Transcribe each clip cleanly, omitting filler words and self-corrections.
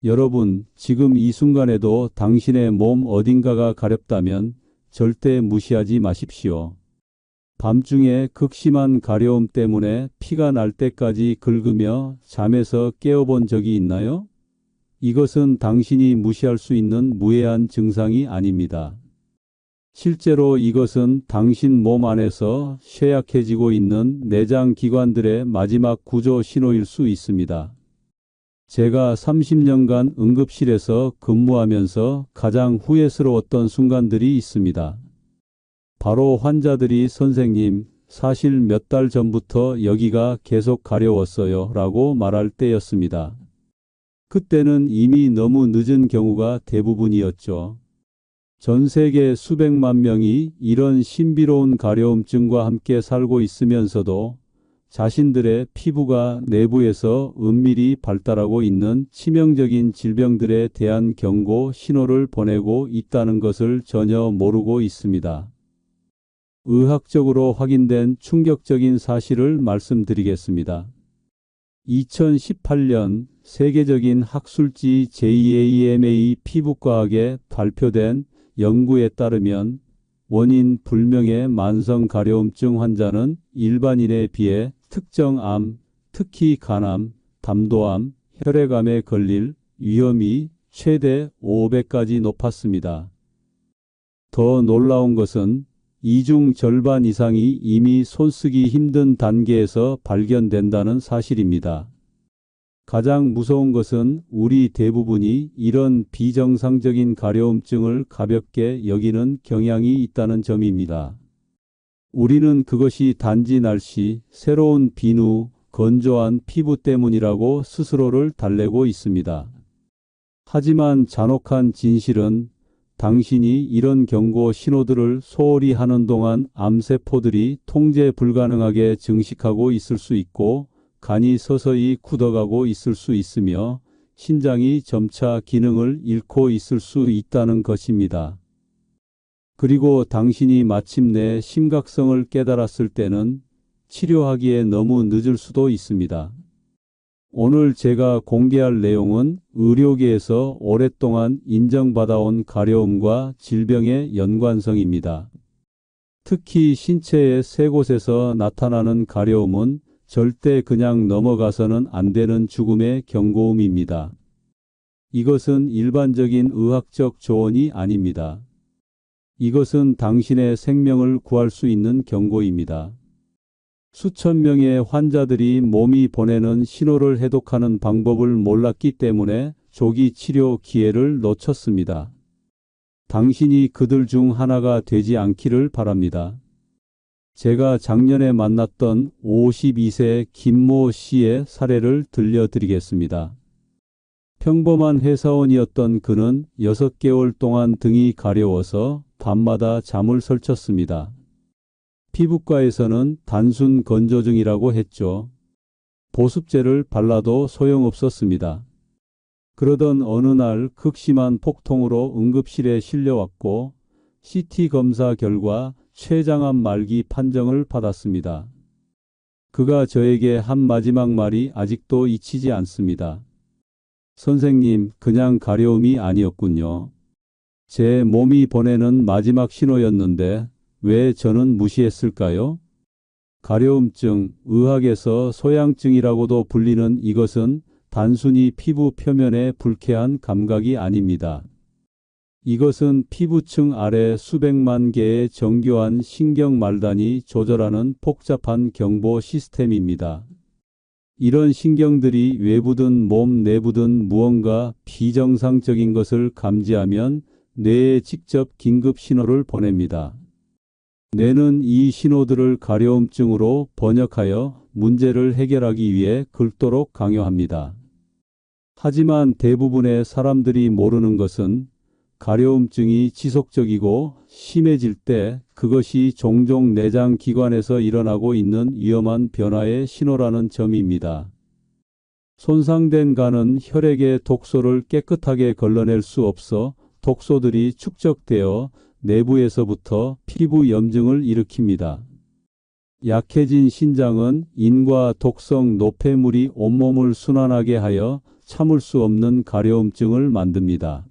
여러분, 지금 이 순간에도 당신의 몸 어딘가가 가렵다면 절대 무시하지 마십시오. 밤중에 극심한 가려움 때문에 피가 날 때까지 긁으며 잠에서 깨어본 적이 있나요? 이것은 당신이 무시할 수 있는 무해한 증상이 아닙니다. 실제로 이것은 당신 몸 안에서 쇠약해지고 있는 내장 기관들의 마지막 구조 신호일 수 있습니다. 제가 30년간 응급실에서 근무하면서 가장 후회스러웠던 순간들이 있습니다. 바로 환자들이 선생님, 사실 몇 달 전부터 여기가 계속 가려웠어요 라고 말할 때였습니다. 그때는 이미 너무 늦은 경우가 대부분이었죠. 전 세계 수백만 명이 이런 신비로운 가려움증과 함께 살고 있으면서도 자신들의 피부가 내부에서 은밀히 발달하고 있는 치명적인 질병들에 대한 경고 신호를 보내고 있다는 것을 전혀 모르고 있습니다. 의학적으로 확인된 충격적인 사실을 말씀드리겠습니다. 2018년 세계적인 학술지 JAMA 피부과학에 발표된 연구에 따르면 원인 불명의 만성 가려움증 환자는 일반인에 비해 특정 암, 특히 간암, 담도암, 혈액암에 걸릴 위험이 최대 5배까지 높았습니다. 더 놀라운 것은 이 중 절반 이상이 이미 손쓰기 힘든 단계에서 발견된다는 사실입니다. 가장 무서운 것은 우리 대부분이 이런 비정상적인 가려움증을 가볍게 여기는 경향이 있다는 점입니다. 우리는 그것이 단지 날씨, 새로운 비누, 건조한 피부 때문이라고 스스로를 달래고 있습니다. 하지만 잔혹한 진실은 당신이 이런 경고 신호들을 소홀히 하는 동안 암세포들이 통제 불가능하게 증식하고 있을 수 있고 간이 서서히 굳어가고 있을 수 있으며 신장이 점차 기능을 잃고 있을 수 있다는 것입니다. 그리고 당신이 마침내 심각성을 깨달았을 때는 치료하기에 너무 늦을 수도 있습니다. 오늘 제가 공개할 내용은 의료계에서 오랫동안 인정받아온 가려움과 질병의 연관성입니다. 특히 신체의 세 곳에서 나타나는 가려움은 절대 그냥 넘어가서는 안 되는 죽음의 경고음입니다. 이것은 일반적인 의학적 조언이 아닙니다. 이것은 당신의 생명을 구할 수 있는 경고입니다. 수천 명의 환자들이 몸이 보내는 신호를 해독하는 방법을 몰랐기 때문에 조기 치료 기회를 놓쳤습니다. 당신이 그들 중 하나가 되지 않기를 바랍니다. 제가 작년에 만났던 52세 김모 씨의 사례를 들려드리겠습니다. 평범한 회사원이었던 그는 6개월 동안 등이 가려워서 밤마다 잠을 설쳤습니다. 피부과에서는 단순 건조증이라고 했죠. 보습제를 발라도 소용없었습니다. 그러던 어느 날 극심한 폭통으로 응급실에 실려왔고 CT 검사 결과 췌장암 말기 판정을 받았습니다. 그가 저에게 한 마지막 말이 아직도 잊히지 않습니다. 선생님, 그냥 가려움이 아니었군요. 제 몸이 보내는 마지막 신호였는데 왜 저는 무시했을까요? 가려움증, 의학에서 소양증이라고도 불리는 이것은 단순히 피부 표면의 불쾌한 감각이 아닙니다. 이것은 피부층 아래 수백만 개의 정교한 신경 말단이 조절하는 복잡한 경보 시스템입니다. 이런 신경들이 외부든 몸 내부든 무언가 비정상적인 것을 감지하면 뇌에 직접 긴급 신호를 보냅니다. 뇌는 이 신호들을 가려움증으로 번역하여 문제를 해결하기 위해 긁도록 강요합니다. 하지만 대부분의 사람들이 모르는 것은 가려움증이 지속적이고 심해질 때 그것이 종종 내장 기관에서 일어나고 있는 위험한 변화의 신호라는 점입니다. 손상된 간은 혈액의 독소를 깨끗하게 걸러낼 수 없어 독소들이 축적되어 내부에서부터 피부 염증을 일으킵니다. 약해진 신장은 인과 독성 노폐물이 온몸을 순환하게 하여 참을 수 없는 가려움증을 만듭니다.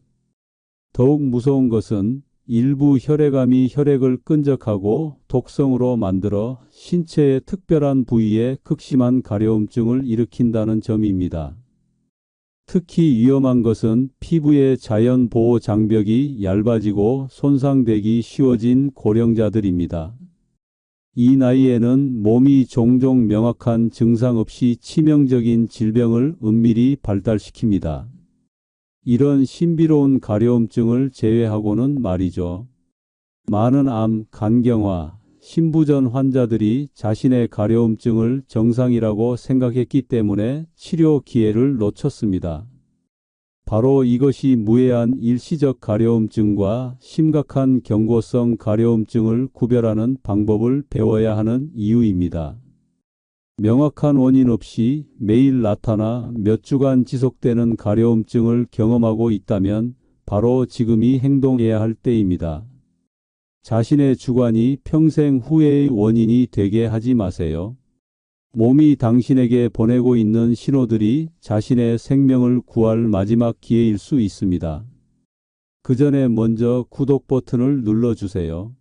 더욱 무서운 것은 일부 혈액암이 혈액을 끈적하고 독성으로 만들어 신체의 특별한 부위에 극심한 가려움증을 일으킨다는 점입니다. 특히 위험한 것은 피부의 자연 보호 장벽이 얇아지고 손상되기 쉬워진 고령자들입니다. 이 나이에는 몸이 종종 명확한 증상 없이 치명적인 질병을 은밀히 발달시킵니다. 이런 신비로운 가려움증을 제외하고는 말이죠. 많은 암, 간경화, 신부전 환자들이 자신의 가려움증을 정상이라고 생각했기 때문에 치료 기회를 놓쳤습니다. 바로 이것이 무해한 일시적 가려움증과 심각한 경고성 가려움증을 구별하는 방법을 배워야 하는 이유입니다. 명확한 원인 없이 매일 나타나 몇 주간 지속되는 가려움증을 경험하고 있다면 바로 지금이 행동해야 할 때입니다. 자신의 주관이 평생 후회의 원인이 되게 하지 마세요. 몸이 당신에게 보내고 있는 신호들이 자신의 생명을 구할 마지막 기회일 수 있습니다. 그 전에 먼저 구독 버튼을 눌러주세요.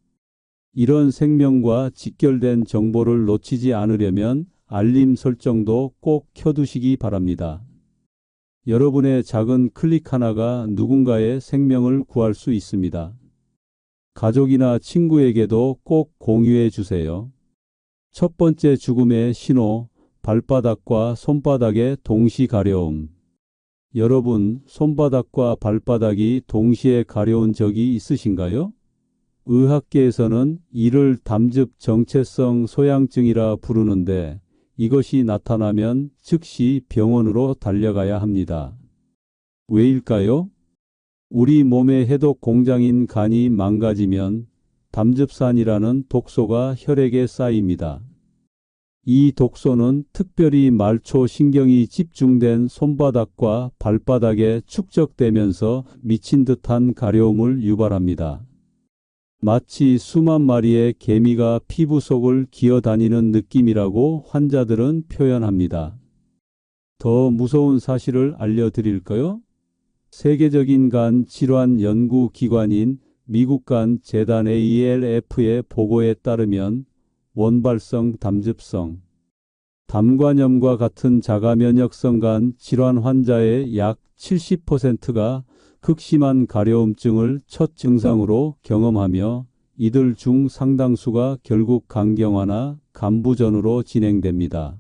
이런 생명과 직결된 정보를 놓치지 않으려면 알림 설정도 꼭 켜두시기 바랍니다. 여러분의 작은 클릭 하나가 누군가의 생명을 구할 수 있습니다. 가족이나 친구에게도 꼭 공유해 주세요. 첫 번째 죽음의 신호, 발바닥과 손바닥의 동시 가려움. 여러분, 손바닥과 발바닥이 동시에 가려운 적이 있으신가요? 의학계에서는 이를 담즙 정체성 소양증이라 부르는데 이것이 나타나면 즉시 병원으로 달려가야 합니다. 왜일까요? 우리 몸의 해독 공장인 간이 망가지면 담즙산이라는 독소가 혈액에 쌓입니다. 이 독소는 특별히 말초 신경이 집중된 손바닥과 발바닥에 축적되면서 미친 듯한 가려움을 유발합니다. 마치 수만 마리의 개미가 피부 속을 기어다니는 느낌이라고 환자들은 표현합니다. 더 무서운 사실을 알려드릴까요? 세계적인 간 질환 연구 기관인 미국 간 재단 ALF의 보고에 따르면 원발성 담즙성, 담관염과 같은 자가면역성 간 질환 환자의 약 70%가 극심한 가려움증을 첫 증상으로 경험하며 이들 중 상당수가 결국 간경화나 간부전으로 진행됩니다.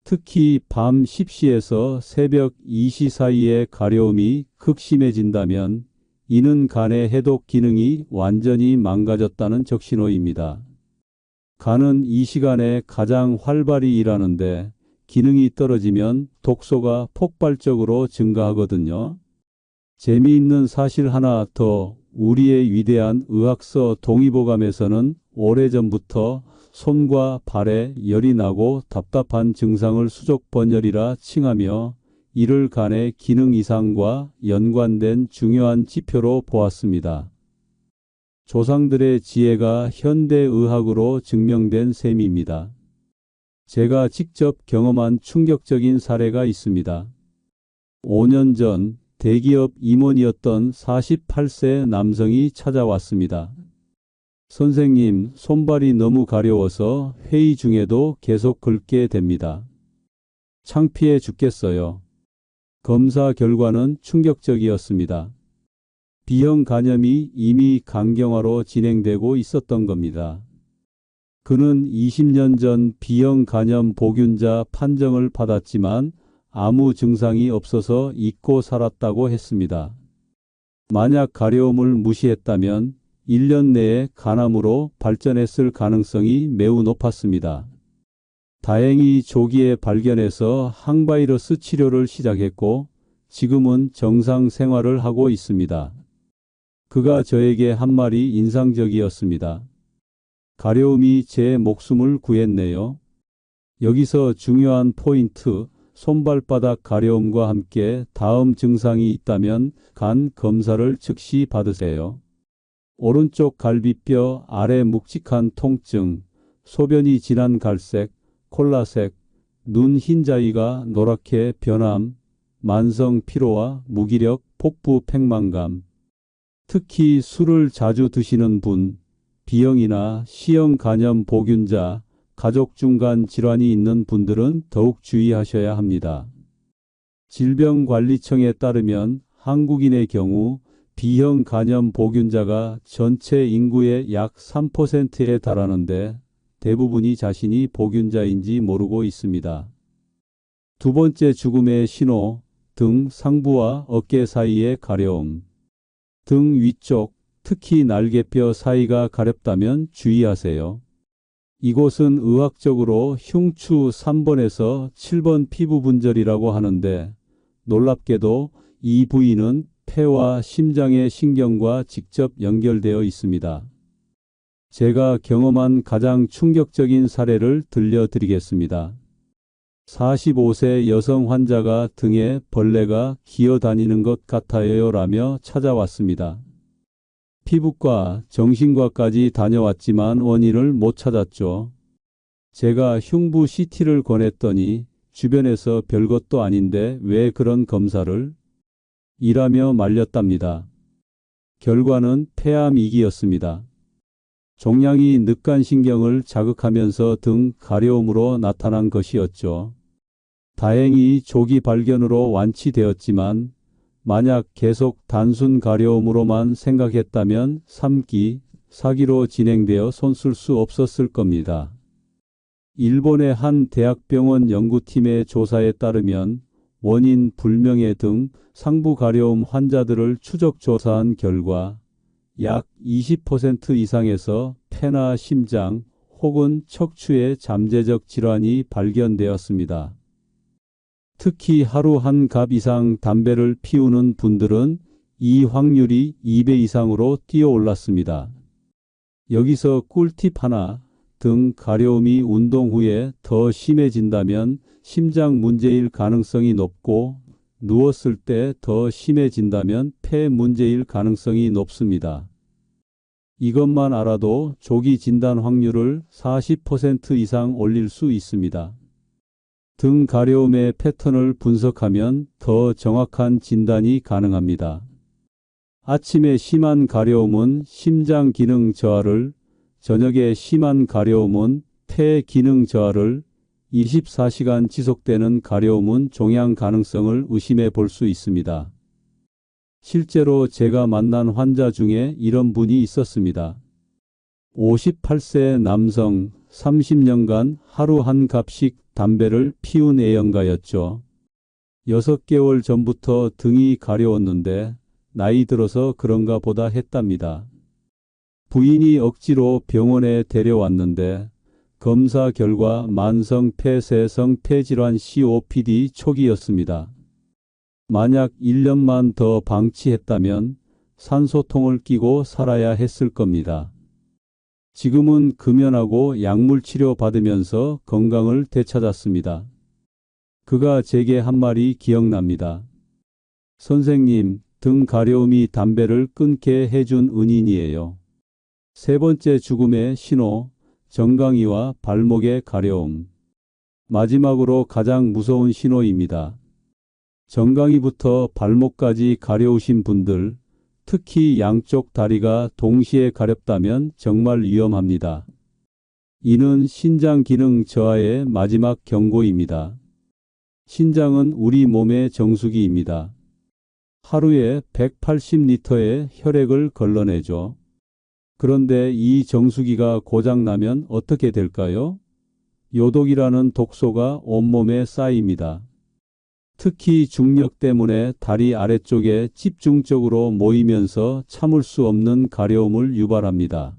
특히 밤 10시에서 새벽 2시 사이에 가려움이 극심해진다면 이는 간의 해독 기능이 완전히 망가졌다는 적신호입니다. 간은 이 시간에 가장 활발히 일하는데 기능이 떨어지면 독소가 폭발적으로 증가하거든요. 재미있는 사실 하나 더, 우리의 위대한 의학서 동의보감에서는 오래전부터 손과 발에 열이 나고 답답한 증상을 수족번열이라 칭하며 이를 간의 기능 이상과 연관된 중요한 지표로 보았습니다. 조상들의 지혜가 현대의학으로 증명된 셈입니다. 제가 직접 경험한 충격적인 사례가 있습니다. 5년 전 대기업 임원이었던 48세 남성이 찾아왔습니다. 선생님, 손발이 너무 가려워서 회의 중에도 계속 긁게 됩니다. 창피해 죽겠어요. 검사 결과는 충격적이었습니다. B형 간염이 이미 간경화로 진행되고 있었던 겁니다. 그는 20년 전 B형 간염 보균자 판정을 받았지만 아무 증상이 없어서 잊고 살았다고 했습니다. 만약 가려움을 무시했다면 1년 내에 간암으로 발전했을 가능성이 매우 높았습니다. 다행히 조기에 발견해서 항바이러스 치료를 시작했고 지금은 정상 생활을 하고 있습니다. 그가 저에게 한 말이 인상적이었습니다. 가려움이 제 목숨을 구했네요. 여기서 중요한 포인트, 손발바닥 가려움과 함께 다음 증상이 있다면 간 검사를 즉시 받으세요. 오른쪽 갈비뼈 아래 묵직한 통증, 소변이 진한 갈색, 콜라색, 눈 흰자위가 노랗게 변함, 만성 피로와 무기력, 복부 팽만감. 특히 술을 자주 드시는 분, B형이나 C형 간염 보균자, 가족 중간 질환이 있는 분들은 더욱 주의하셔야 합니다. 질병관리청에 따르면 한국인의 경우 B형 간염 보균자가 전체 인구의 약 3%에 달하는데 대부분이 자신이 보균자인지 모르고 있습니다. 두 번째 죽음의 신호, 등 상부와 어깨 사이의 가려움. 등 위쪽, 특히 날개뼈 사이가 가렵다면 주의하세요. 이곳은 의학적으로 흉추 3번에서 7번 피부 분절이라고 하는데 놀랍게도 이 부위는 폐와 심장의 신경과 직접 연결되어 있습니다. 제가 경험한 가장 충격적인 사례를 들려드리겠습니다. 45세 여성 환자가 등에 벌레가 기어다니는 것 같아요 라며 찾아왔습니다. 피부과, 정신과까지 다녀왔지만 원인을 못 찾았죠. 제가 흉부 CT를 권했더니 주변에서 별것도 아닌데 왜 그런 검사를? 이라며 말렸답니다. 결과는 폐암이기였습니다. 종양이 늑간신경을 자극하면서 등 가려움으로 나타난 것이었죠. 다행히 조기 발견으로 완치되었지만 만약 계속 단순 가려움으로만 생각했다면 3기, 4기로 진행되어 손쓸 수 없었을 겁니다. 일본의 한 대학병원 연구팀의 조사에 따르면 원인 불명의 등 상부 가려움 환자들을 추적 조사한 결과 약 20% 이상에서 폐나 심장 혹은 척추의 잠재적 질환이 발견되었습니다. 특히 하루 한 갑 이상 담배를 피우는 분들은 이 확률이 2배 이상으로 뛰어올랐습니다. 여기서 꿀팁 하나, 등 가려움이 운동 후에 더 심해진다면 심장 문제일 가능성이 높고 누웠을 때 더 심해진다면 폐 문제일 가능성이 높습니다. 이것만 알아도 조기 진단 확률을 40% 이상 올릴 수 있습니다. 등 가려움의 패턴을 분석하면 더 정확한 진단이 가능합니다. 아침에 심한 가려움은 심장 기능 저하를, 저녁에 심한 가려움은 폐 기능 저하를, 24시간 지속되는 가려움은 종양 가능성을 의심해 볼 수 있습니다. 실제로 제가 만난 환자 중에 이런 분이 있었습니다. 58세 남성, 30년간 하루 한 갑씩 담배를 피운 애연가였죠. 6개월 전부터 등이 가려웠는데 나이 들어서 그런가 보다 했답니다. 부인이 억지로 병원에 데려왔는데 검사 결과 만성 폐쇄성 폐질환 COPD 초기였습니다. 만약 1년만 더 방치했다면 산소통을 끼고 살아야 했을 겁니다. 지금은 금연하고 약물 치료 받으면서 건강을 되찾았습니다. 그가 제게 한 말이 기억납니다. 선생님, 등 가려움이 담배를 끊게 해준 은인이에요. 세 번째 죽음의 신호, 정강이와 발목의 가려움. 마지막으로 가장 무서운 신호입니다. 정강이부터 발목까지 가려우신 분들, 특히 양쪽 다리가 동시에 가렵다면 정말 위험합니다. 이는 신장 기능 저하의 마지막 경고입니다. 신장은 우리 몸의 정수기입니다. 하루에 180리터의 혈액을 걸러내죠. 그런데 이 정수기가 고장나면 어떻게 될까요? 요독이라는 독소가 온몸에 쌓입니다. 특히 중력 때문에 다리 아래쪽에 집중적으로 모이면서 참을 수 없는 가려움을 유발합니다.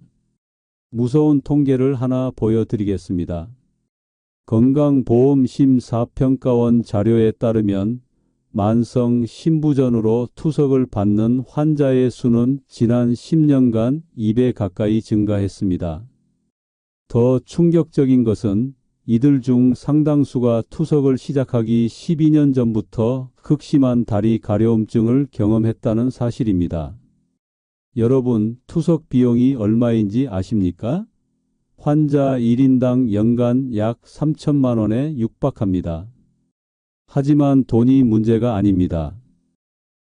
무서운 통계를 하나 보여드리겠습니다. 건강보험심사평가원 자료에 따르면 만성 신부전으로 투석을 받는 환자의 수는 지난 10년간 2배 가까이 증가했습니다. 더 충격적인 것은 이들 중 상당수가 투석을 시작하기 12년 전부터 극심한 다리 가려움증을 경험했다는 사실입니다. 여러분, 투석 비용이 얼마인지 아십니까? 환자 1인당 연간 약 3천만 원에 육박합니다. 하지만 돈이 문제가 아닙니다.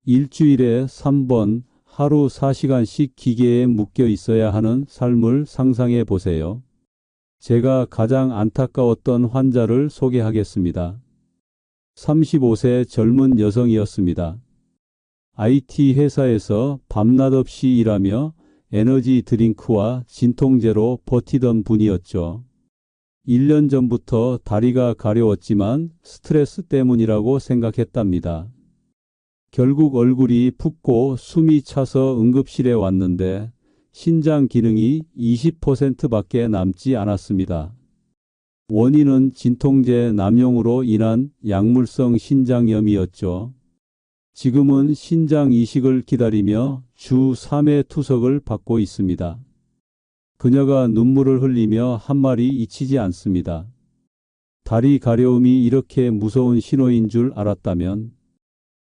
일주일에 3번 하루 4시간씩 기계에 묶여 있어야 하는 삶을 상상해 보세요. 제가 가장 안타까웠던 환자를 소개하겠습니다. 35세 젊은 여성이었습니다. IT 회사에서 밤낮 없이 일하며 에너지 드링크와 진통제로 버티던 분이었죠. 1년 전부터 다리가 가려웠지만 스트레스 때문이라고 생각했답니다. 결국 얼굴이 붓고 숨이 차서 응급실에 왔는데 신장 기능이 20%밖에 남지 않았습니다. 원인은 진통제 남용으로 인한 약물성 신장염이었죠. 지금은 신장 이식을 기다리며 주 3회 투석을 받고 있습니다. 그녀가 눈물을 흘리며 한 말이 잊히지 않습니다. 다리 가려움이 이렇게 무서운 신호인 줄 알았다면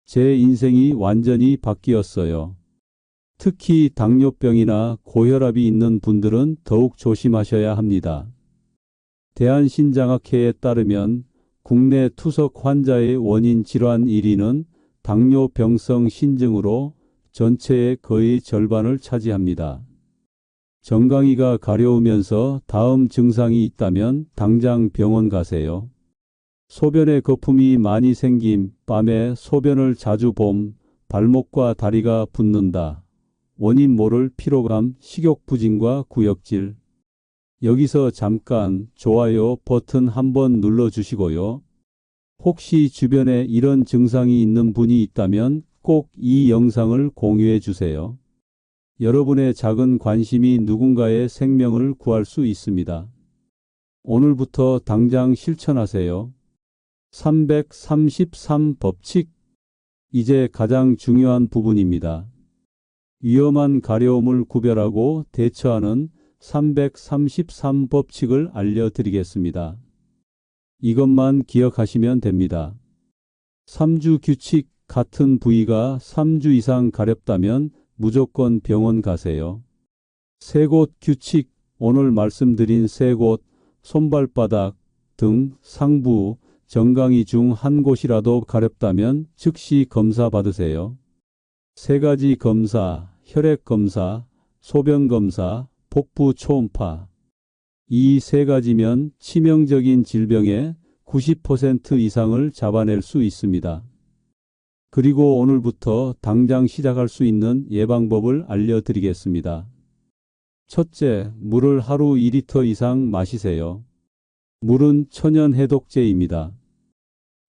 제 인생이 완전히 바뀌었어요. 특히 당뇨병이나 고혈압이 있는 분들은 더욱 조심하셔야 합니다. 대한신장학회에 따르면 국내 투석 환자의 원인 질환 1위는 당뇨병성 신증으로 전체의 거의 절반을 차지합니다. 정강이가 가려우면서 다음 증상이 있다면 당장 병원 가세요. 소변에 거품이 많이 생김, 밤에 소변을 자주 봄, 발목과 다리가 붓는다. 원인 모를 피로감, 식욕부진과 구역질. 여기서 잠깐 좋아요 버튼 한번 눌러주시고요. 혹시 주변에 이런 증상이 있는 분이 있다면 꼭 이 영상을 공유해 주세요. 여러분의 작은 관심이 누군가의 생명을 구할 수 있습니다. 오늘부터 당장 실천하세요. 333 법칙. 이제 가장 중요한 부분입니다. 위험한 가려움을 구별하고 대처하는 333 법칙을 알려드리겠습니다. 이것만 기억하시면 됩니다. 3주 규칙. 같은 부위가 3주 이상 가렵다면 무조건 병원 가세요. 3곳 규칙. 오늘 말씀드린 3곳, 손발바닥, 등, 상부, 정강이 중 한 곳이라도 가렵다면 즉시 검사 받으세요. 3가지 검사, 혈액 검사, 소변 검사, 복부 초음파. 이 3가지면 치명적인 질병의 90% 이상을 잡아낼 수 있습니다. 그리고 오늘부터 당장 시작할 수 있는 예방법을 알려드리겠습니다. 첫째, 물을 하루 2리터 이상 마시세요. 물은 천연 해독제입니다.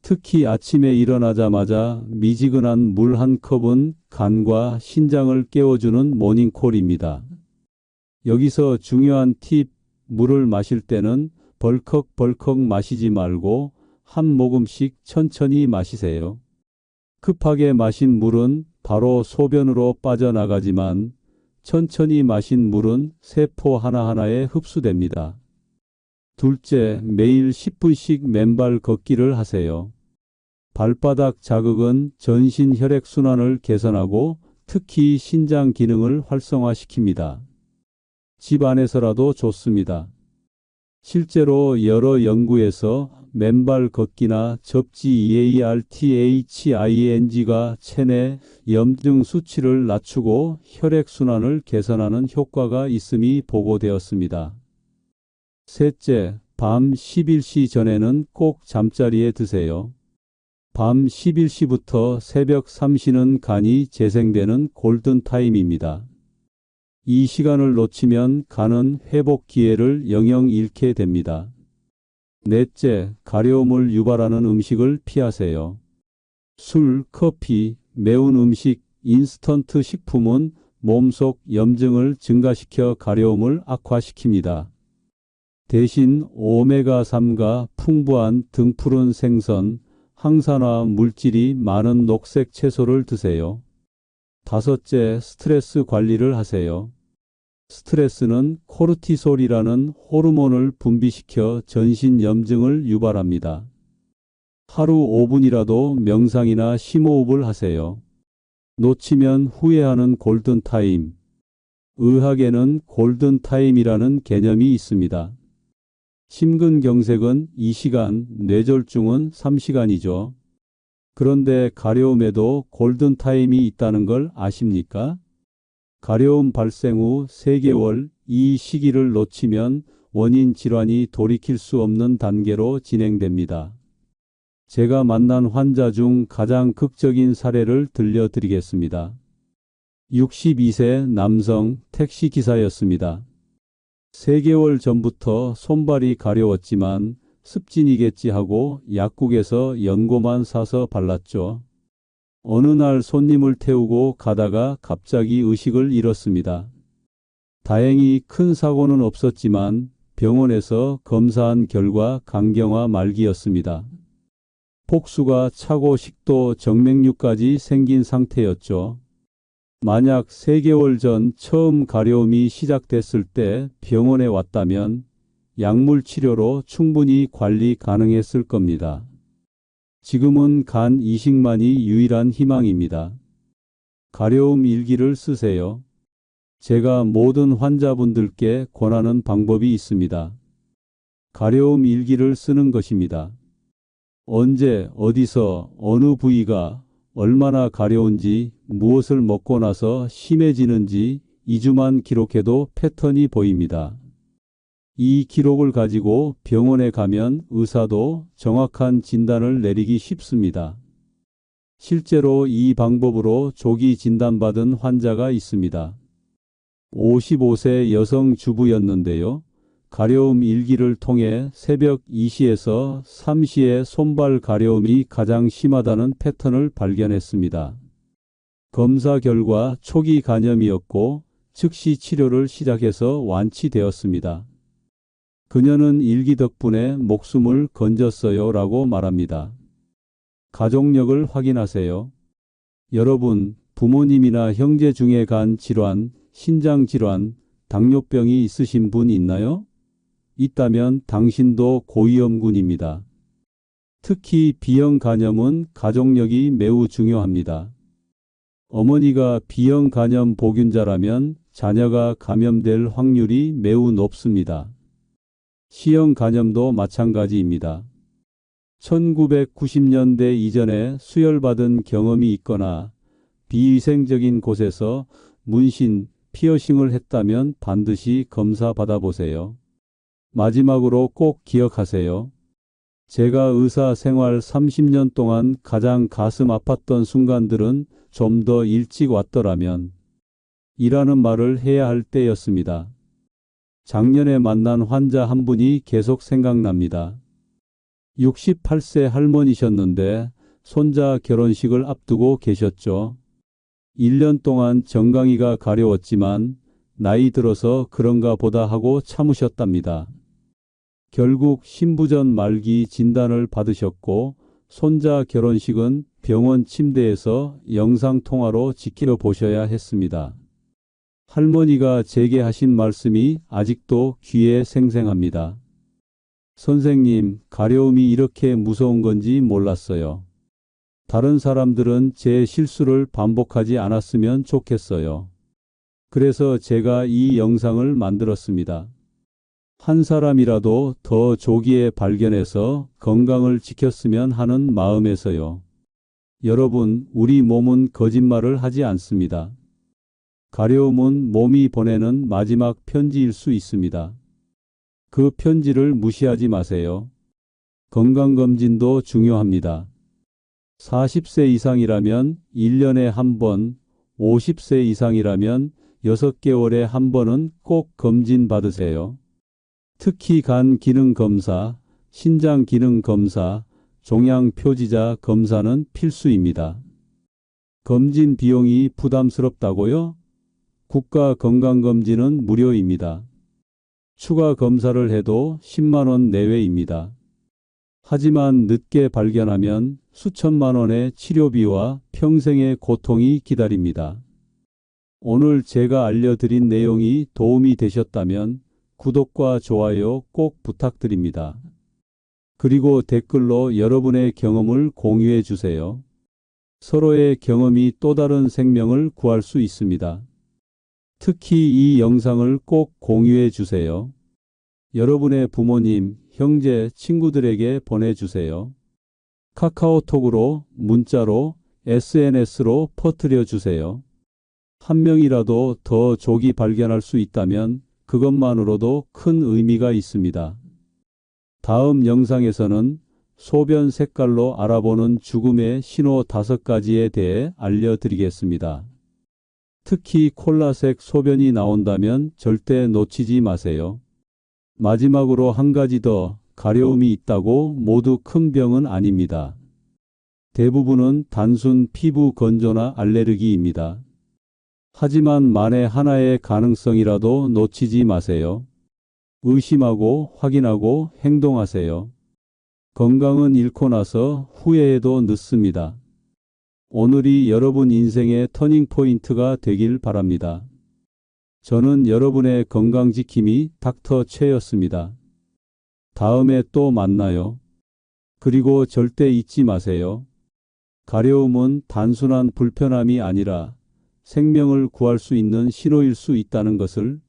특히 아침에 일어나자마자 미지근한 물 한 컵은 간과 신장을 깨워주는 모닝콜입니다. 여기서 중요한 팁, 물을 마실 때는 벌컥벌컥 마시지 말고 한 모금씩 천천히 마시세요. 급하게 마신 물은 바로 소변으로 빠져나가지만 천천히 마신 물은 세포 하나하나에 흡수됩니다. 둘째, 매일 10분씩 맨발 걷기를 하세요. 발바닥 자극은 전신 혈액순환을 개선하고 특히 신장 기능을 활성화시킵니다. 집 안에서라도 좋습니다. 실제로 여러 연구에서 맨발 걷기나 접지 EARTHING가 체내 염증 수치를 낮추고 혈액순환을 개선하는 효과가 있음이 보고되었습니다. 셋째, 밤 11시 전에는 꼭 잠자리에 드세요. 밤 11시부터 새벽 3시는 간이 재생되는 골든타임입니다. 이 시간을 놓치면 간은 회복 기회를 영영 잃게 됩니다. 넷째, 가려움을 유발하는 음식을 피하세요. 술, 커피, 매운 음식, 인스턴트 식품은 몸속 염증을 증가시켜 가려움을 악화시킵니다. 대신 오메가3가 풍부한 등푸른 생선, 항산화 물질이 많은 녹색 채소를 드세요. 다섯째, 스트레스 관리를 하세요. 스트레스는 코르티솔이라는 호르몬을 분비시켜 전신 염증을 유발합니다. 하루 5분이라도 명상이나 심호흡을 하세요. 놓치면 후회하는 골든타임. 의학에는 골든타임이라는 개념이 있습니다. 심근경색은 2시간, 뇌졸중은 3시간이죠. 그런데 가려움에도 골든타임이 있다는 걸 아십니까? 가려움 발생 후 3개월, 이 시기를 놓치면 원인 질환이 돌이킬 수 없는 단계로 진행됩니다. 제가 만난 환자 중 가장 극적인 사례를 들려드리겠습니다. 62세 남성 택시기사였습니다. 3개월 전부터 손발이 가려웠지만 습진이겠지 하고 약국에서 연고만 사서 발랐죠. 어느 날 손님을 태우고 가다가 갑자기 의식을 잃었습니다. 다행히 큰 사고는 없었지만 병원에서 검사한 결과 간경화 말기였습니다. 폭수가 차고 식도 정맥류까지 생긴 상태였죠. 만약 3개월 전 처음 가려움이 시작됐을 때 병원에 왔다면 약물 치료로 충분히 관리 가능했을 겁니다. 지금은 간 이식만이 유일한 희망입니다. 가려움 일기를 쓰세요. 제가 모든 환자분들께 권하는 방법이 있습니다. 가려움 일기를 쓰는 것입니다. 언제, 어디서, 어느 부위가 얼마나 가려운지, 무엇을 먹고 나서 심해지는지 2주만 기록해도 패턴이 보입니다. 이 기록을 가지고 병원에 가면 의사도 정확한 진단을 내리기 쉽습니다. 실제로 이 방법으로 조기 진단받은 환자가 있습니다. 55세 여성 주부였는데요. 가려움 일기를 통해 새벽 2시에서 3시에 손발 가려움이 가장 심하다는 패턴을 발견했습니다. 검사 결과 초기 간염이었고 즉시 치료를 시작해서 완치되었습니다. 그녀는 일기 덕분에 목숨을 건졌어요 라고 말합니다. 가족력을 확인하세요. 여러분, 부모님이나 형제 중에 간 질환, 신장 질환, 당뇨병이 있으신 분 있나요? 있다면 당신도 고위험군입니다. 특히 B형 간염은 가족력이 매우 중요합니다. 어머니가 B형 간염 보균자라면 자녀가 감염될 확률이 매우 높습니다. C형 간염도 마찬가지입니다. 1990년대 이전에 수혈받은 경험이 있거나 비위생적인 곳에서 문신, 피어싱을 했다면 반드시 검사 받아보세요. 마지막으로 꼭 기억하세요. 제가 의사 생활 30년 동안 가장 가슴 아팠던 순간들은 좀 더 일찍 왔더라면 이라는 말을 해야 할 때였습니다. 작년에 만난 환자 한 분이 계속 생각납니다. 68세 할머니셨는데 손자 결혼식을 앞두고 계셨죠. 1년 동안 정강이가 가려웠지만 나이 들어서 그런가 보다 하고 참으셨답니다. 결국 신부전 말기 진단을 받으셨고 손자 결혼식은 병원 침대에서 영상통화로 지켜보셔야 했습니다. 할머니가 제게 하신 말씀이 아직도 귀에 생생합니다. 선생님, 가려움이 이렇게 무서운 건지 몰랐어요. 다른 사람들은 제 실수를 반복하지 않았으면 좋겠어요. 그래서 제가 이 영상을 만들었습니다. 한 사람이라도 더 조기에 발견해서 건강을 지켰으면 하는 마음에서요. 여러분, 우리 몸은 거짓말을 하지 않습니다. 가려움은 몸이 보내는 마지막 편지일 수 있습니다. 그 편지를 무시하지 마세요. 건강검진도 중요합니다. 40세 이상이라면 1년에 한 번, 50세 이상이라면 6개월에 한 번은 꼭 검진 받으세요. 특히 간 기능 검사, 신장 기능 검사, 종양 표지자 검사는 필수입니다. 검진 비용이 부담스럽다고요? 국가건강검진은 무료입니다. 추가 검사를 해도 10만 원 내외입니다. 하지만 늦게 발견하면 수천만 원의 치료비와 평생의 고통이 기다립니다. 오늘 제가 알려드린 내용이 도움이 되셨다면 구독과 좋아요 꼭 부탁드립니다. 그리고 댓글로 여러분의 경험을 공유해 주세요. 서로의 경험이 또 다른 생명을 구할 수 있습니다. 특히 이 영상을 꼭 공유해 주세요. 여러분의 부모님, 형제, 친구들에게 보내주세요. 카카오톡으로, 문자로, SNS로 퍼뜨려 주세요. 한 명이라도 더 조기 발견할 수 있다면 그것만으로도 큰 의미가 있습니다. 다음 영상에서는 소변 색깔로 알아보는 죽음의 신호 5가지에 대해 알려드리겠습니다. 특히 콜라색 소변이 나온다면 절대 놓치지 마세요. 마지막으로 한 가지 더, 가려움이 있다고 모두 큰 병은 아닙니다. 대부분은 단순 피부 건조나 알레르기입니다. 하지만 만에 하나의 가능성이라도 놓치지 마세요. 의심하고 확인하고 행동하세요. 건강은 잃고 나서 후회해도 늦습니다. 오늘이 여러분 인생의 터닝포인트가 되길 바랍니다. 저는 여러분의 건강지킴이 닥터 최였습니다. 다음에 또 만나요. 그리고 절대 잊지 마세요. 가려움은 단순한 불편함이 아니라 생명을 구할 수 있는 신호일 수 있다는 것을